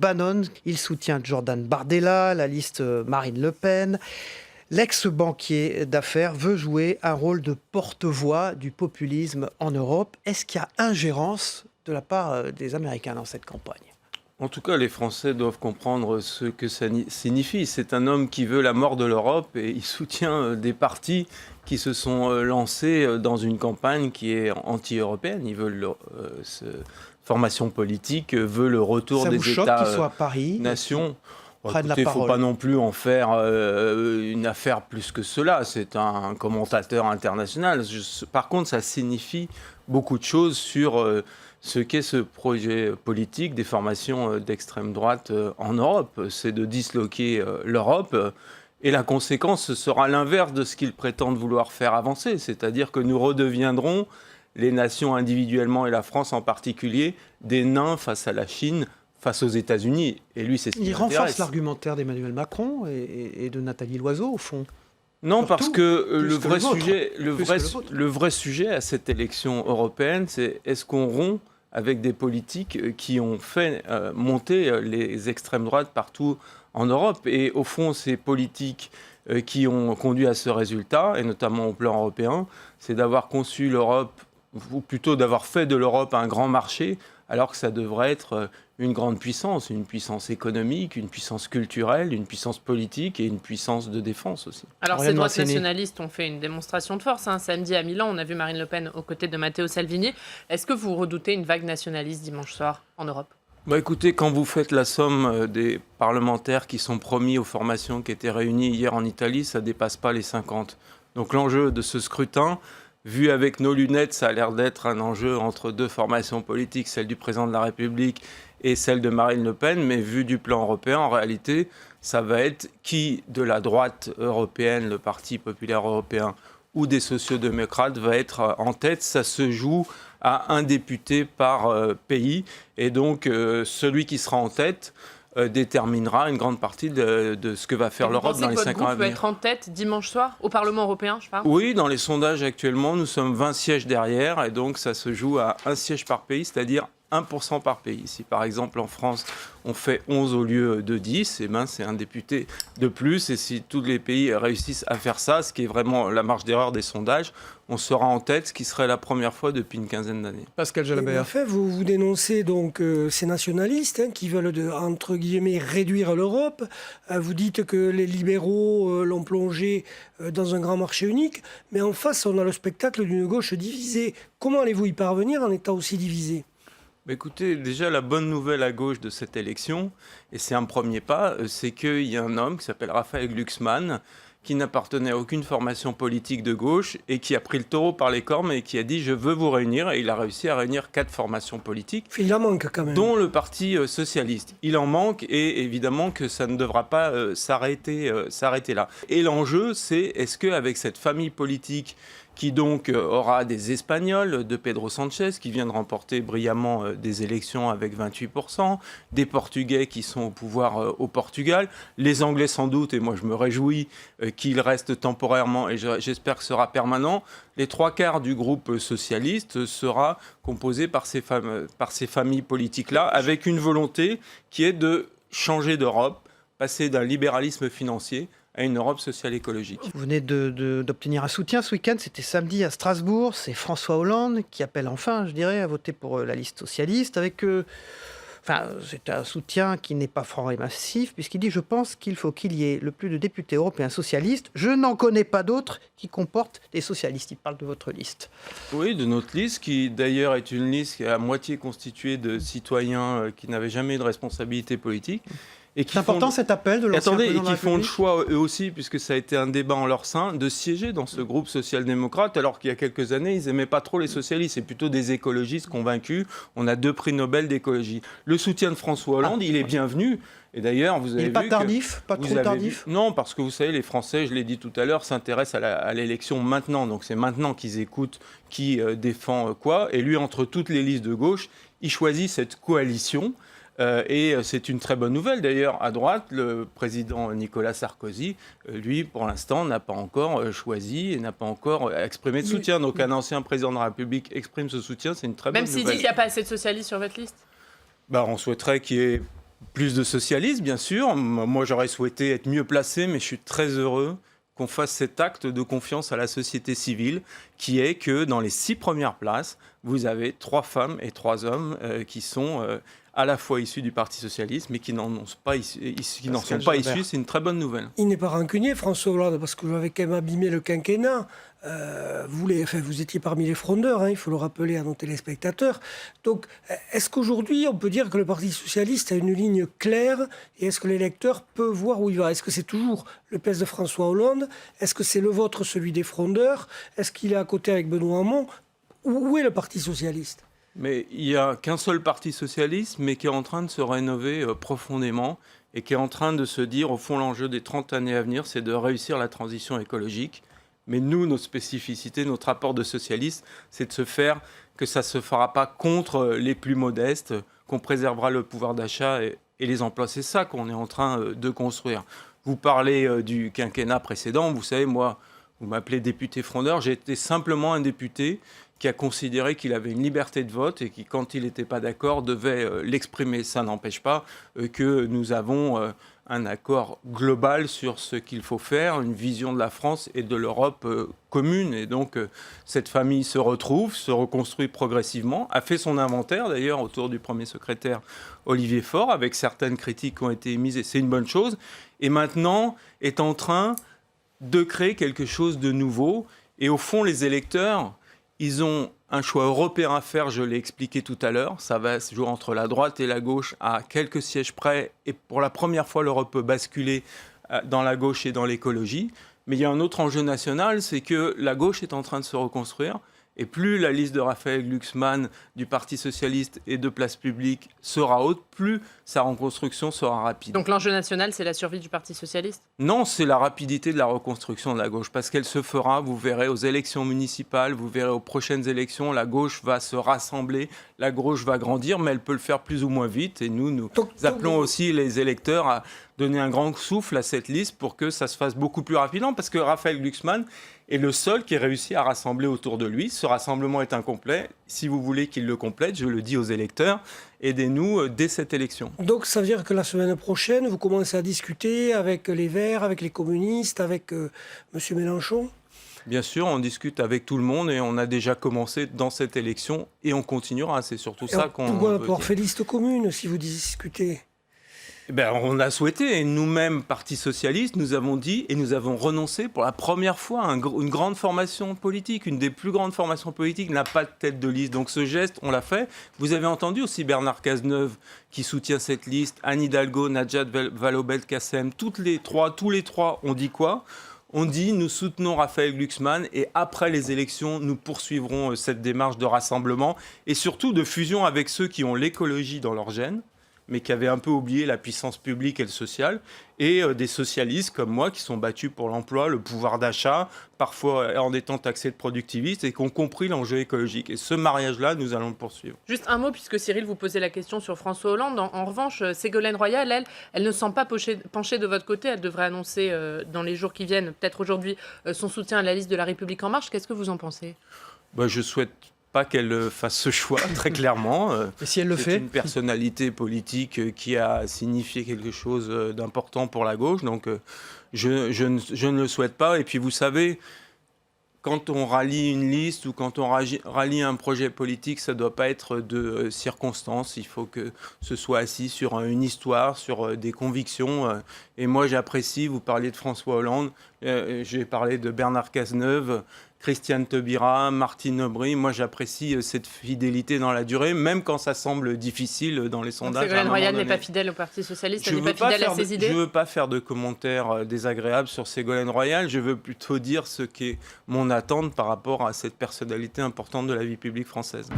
Bannon. Il soutient Jordan Bardella, la liste Marine Le Pen. L'ex-banquier d'affaires veut jouer un rôle de porte-voix du populisme en Europe. Est-ce qu'il y a ingérence de la part des Américains dans cette campagne ? En tout cas, les Français doivent comprendre ce que ça signifie. C'est un homme qui veut la mort de l'Europe et il soutient des partis qui se sont lancés dans une campagne qui est anti-européenne. Ils veulent formation politique, veut le retour des États-nations. Il ne faut pas non plus en faire une affaire plus que cela. C'est un commentateur international. Par contre, ça signifie beaucoup de choses sur ce qu'est ce projet politique des formations d'extrême droite en Europe. C'est de disloquer l'Europe. Et la conséquence, ce sera l'inverse de ce qu'ils prétendent vouloir faire avancer. C'est-à-dire que nous redeviendrons, les nations individuellement et la France en particulier, des nains face à la Chine, face aux États-Unis. Et lui, c'est ce qui l'intéresse. Il renforce l'argumentaire d'Emmanuel Macron et de Nathalie Loiseau, au fond. Non, parce que le vrai sujet à cette élection européenne, c'est est-ce qu'on rompt avec des politiques qui ont fait monter les extrêmes droites partout en Europe. Et au fond, ces politiques qui ont conduit à ce résultat, et notamment au plan européen, c'est d'avoir conçu l'Europe, ou plutôt d'avoir fait de l'Europe un grand marché, alors que ça devrait être une grande puissance, une puissance économique, une puissance culturelle, une puissance politique et une puissance de défense aussi. Alors ces droites nationalistes ont fait une démonstration de force. Samedi à Milan, on a vu Marine Le Pen aux côtés de Matteo Salvini. Est-ce que vous redoutez une vague nationaliste dimanche soir en Europe ? Écoutez, quand vous faites la somme des parlementaires qui sont promis aux formations qui étaient réunies hier en Italie, ça ne dépasse pas les 50. Donc l'enjeu de ce scrutin, vu avec nos lunettes, ça a l'air d'être un enjeu entre deux formations politiques, celle du président de la République et celle de Marine Le Pen, mais vu du plan européen, en réalité, ça va être qui de la droite européenne, le Parti populaire européen, ou des sociodémocrates va être en tête. Ça se joue à un député par pays, et donc celui qui sera en tête déterminera une grande partie de ce que va faire l'Europe dans les 5 ans à venir. Vous pensez que votre groupe peut être en tête dimanche soir au Parlement européen, je parle ? Oui, dans les sondages actuellement, nous sommes 20 sièges derrière, et donc ça se joue à un siège par pays, c'est-à-dire 1% par pays. Si par exemple en France on fait 11 au lieu de 10, c'est un député de plus. Et si tous les pays réussissent à faire ça, ce qui est vraiment la marge d'erreur des sondages, on sera en tête, ce qui serait la première fois depuis une quinzaine d'années. Pascal Jalabert. En fait, vous dénoncez donc ces nationalistes qui veulent, entre guillemets, réduire l'Europe. Vous dites que les libéraux l'ont plongé dans un grand marché unique. Mais en face, on a le spectacle d'une gauche divisée. Comment allez-vous y parvenir en étant aussi divisé ? Écoutez, déjà la bonne nouvelle à gauche de cette élection, et c'est un premier pas, c'est qu'il y a un homme qui s'appelle Raphaël Glucksmann, qui n'appartenait à aucune formation politique de gauche et qui a pris le taureau par les cornes et qui a dit « je veux vous réunir ». Et il a réussi à réunir 4 formations politiques, il en manque quand même, dont le Parti socialiste. Il en manque et évidemment que ça ne devra pas s'arrêter là. Et l'enjeu, c'est est-ce qu'avec cette famille politique qui donc aura des Espagnols, de Pedro Sanchez, qui vient de remporter brillamment des élections avec 28%, des Portugais qui sont au pouvoir au Portugal, les Anglais sans doute, et moi je me réjouis qu'ils restent temporairement, et j'espère que ce sera permanent. Les 3/4 du groupe socialiste sera composé par ces familles politiques-là, avec une volonté qui est de changer d'Europe, passer d'un libéralisme financier à une Europe sociale écologique. Vous venez d'obtenir un soutien ce week-end, c'était samedi à Strasbourg. C'est François Hollande qui appelle enfin, je dirais, à voter pour la liste socialiste. C'est un soutien qui n'est pas franc et massif, puisqu'il dit « Je pense qu'il faut qu'il y ait le plus de députés européens socialistes. Je n'en connais pas d'autres qui comportent des socialistes. » Il parle de votre liste. Oui, de notre liste, qui d'ailleurs est une liste qui est à moitié constituée de citoyens qui n'avaient jamais eu de responsabilité politique. C'est important cet appel de l'ancien président de la République. Et qui font le choix, eux aussi, puisque ça a été un débat en leur sein, de siéger dans ce groupe social-démocrate, alors qu'il y a quelques années, ils n'aimaient pas trop les socialistes. C'est plutôt des écologistes convaincus. On a 2 prix Nobel d'écologie. Le soutien de François Hollande, il est bienvenu. Et d'ailleurs, vous avez vu pas tardif, pas trop tardif. Non, parce que vous savez, les Français, je l'ai dit tout à l'heure, s'intéressent à l'élection maintenant. Donc c'est maintenant qu'ils écoutent qui défend quoi. Et lui, entre toutes les listes de gauche, il choisit cette coalition. Et c'est une très bonne nouvelle. D'ailleurs, à droite, le président Nicolas Sarkozy, lui, pour l'instant, n'a pas encore choisi et n'a pas encore exprimé de soutien. Donc un ancien président de la République exprime ce soutien, c'est une très bonne nouvelle. Même s'il dit qu'il n'y a pas assez de socialistes sur votre liste ? On souhaiterait qu'il y ait Plus de socialisme, bien sûr. Moi, j'aurais souhaité être mieux placé, mais je suis très heureux qu'on fasse cet acte de confiance à la société civile, qui est que dans les 6 premières places, vous avez 3 femmes et 3 hommes qui sont à la fois issus du Parti socialiste, mais qui n'en sont pas issus. C'est une très bonne nouvelle. Il n'est pas rancunier, François Hollande, parce que vous avez quand même abîmé le quinquennat. Vous étiez parmi les frondeurs, hein, il faut le rappeler à nos téléspectateurs. Donc, est-ce qu'aujourd'hui, on peut dire que le Parti socialiste a une ligne claire et est-ce que l'électeur peut voir où il va? Est-ce que c'est toujours le PS de François Hollande? Est-ce que c'est le vôtre, celui des frondeurs? Est-ce qu'il est à côté avec Benoît Hamon? Où est le Parti socialiste? Mais il n'y a qu'un seul Parti socialiste, mais qui est en train de se rénover profondément et qui est en train de se dire, au fond, l'enjeu des 30 années à venir, c'est de réussir la transition écologique. Mais nous, notre spécificité, notre rapport de socialiste, c'est de se faire que ça ne se fera pas contre les plus modestes, qu'on préservera le pouvoir d'achat et les emplois. C'est ça qu'on est en train de construire. Vous parlez du quinquennat précédent, vous savez, moi, vous m'appelez député frondeur, j'ai été simplement un député qui a considéré qu'il avait une liberté de vote et qui, quand il n'était pas d'accord, devait l'exprimer. Ça n'empêche pas que nous avons un accord global sur ce qu'il faut faire, une vision de la France et de l'Europe commune. Et donc, cette famille se retrouve, se reconstruit progressivement, a fait son inventaire, d'ailleurs, autour du premier secrétaire Olivier Faure, avec certaines critiques qui ont été émises, et c'est une bonne chose. Et maintenant, est en train de créer quelque chose de nouveau. Et au fond, les électeurs, ils ont un choix européen à faire, je l'ai expliqué tout à l'heure. Ça va se jouer entre la droite et la gauche à quelques sièges près. Et pour la première fois, l'Europe peut basculer dans la gauche et dans l'écologie. Mais il y a un autre enjeu national, c'est que la gauche est en train de se reconstruire. Et plus la liste de Raphaël Glucksmann du Parti socialiste et de Place publique sera haute, plus sa reconstruction sera rapide. Donc l'enjeu national, c'est la survie du Parti socialiste? Non, c'est la rapidité de la reconstruction de la gauche, parce qu'elle se fera, vous verrez, aux élections municipales, vous verrez aux prochaines élections, la gauche va se rassembler, la gauche va grandir, mais elle peut le faire plus ou moins vite. Et nous appelons aussi les électeurs à donner un grand souffle à cette liste pour que ça se fasse beaucoup plus rapidement, parce que Raphaël Glucksmann est le seul qui a réussi à rassembler autour de lui. Ce rassemblement est incomplet. Si vous voulez qu'il le complète, je le dis aux électeurs, aidez-nous dès cette élection. Donc ça veut dire que la semaine prochaine, vous commencez à discuter avec les Verts, avec les communistes, avec M. Mélenchon? Bien sûr, on discute avec tout le monde et on a déjà commencé dans cette élection et on continuera. C'est surtout ça qu'on veut dire. Pourquoi avoir fait liste commune si vous discutez? On a souhaité, et nous-mêmes, Parti socialiste, nous avons dit et nous avons renoncé pour la première fois à une grande formation politique. Une des plus grandes formations politiques n'a pas de tête de liste. Donc ce geste, on l'a fait. Vous avez entendu aussi Bernard Cazeneuve qui soutient cette liste, Anne Hidalgo, Najat Vallaud-Belkacem, tous les trois ont dit quoi? On dit nous soutenons Raphaël Glucksmann et après les élections, nous poursuivrons cette démarche de rassemblement et surtout de fusion avec ceux qui ont l'écologie dans leur gène, mais qui avaient un peu oublié la puissance publique et le social, et des socialistes comme moi qui sont battus pour l'emploi, le pouvoir d'achat, parfois en étant taxés de productivistes, et qui ont compris l'enjeu écologique. Et ce mariage-là, nous allons le poursuivre. Juste un mot, puisque Cyril vous posait la question sur François Hollande. En revanche, Ségolène Royal, elle ne semble pas penchée de votre côté. Elle devrait annoncer dans les jours qui viennent, peut-être aujourd'hui, son soutien à la liste de La République En Marche. Qu'est-ce que vous en pensez? Je souhaite pas qu'elle fasse ce choix, très clairement. Et si elle le fait? C'est une personnalité politique qui a signifié quelque chose d'important pour la gauche, donc je ne le souhaite pas. Et puis vous savez, quand on rallie une liste ou quand on rallie un projet politique, ça ne doit pas être de circonstances. Il faut que ce soit assis sur une histoire, sur des convictions. Et moi, j'apprécie, vous parliez de François Hollande, j'ai parlé de Bernard Cazeneuve, Christiane Taubira, Martine Aubry. Moi, j'apprécie cette fidélité dans la durée, même quand ça semble difficile dans les sondages. Ségolène Royal n'est pas fidèle au Parti socialiste, elle n'est pas fidèle à ses idées. Je ne veux pas faire de commentaires désagréables sur Ségolène Royal. Je veux plutôt dire ce qu'est mon attente par rapport à cette personnalité importante de la vie publique française.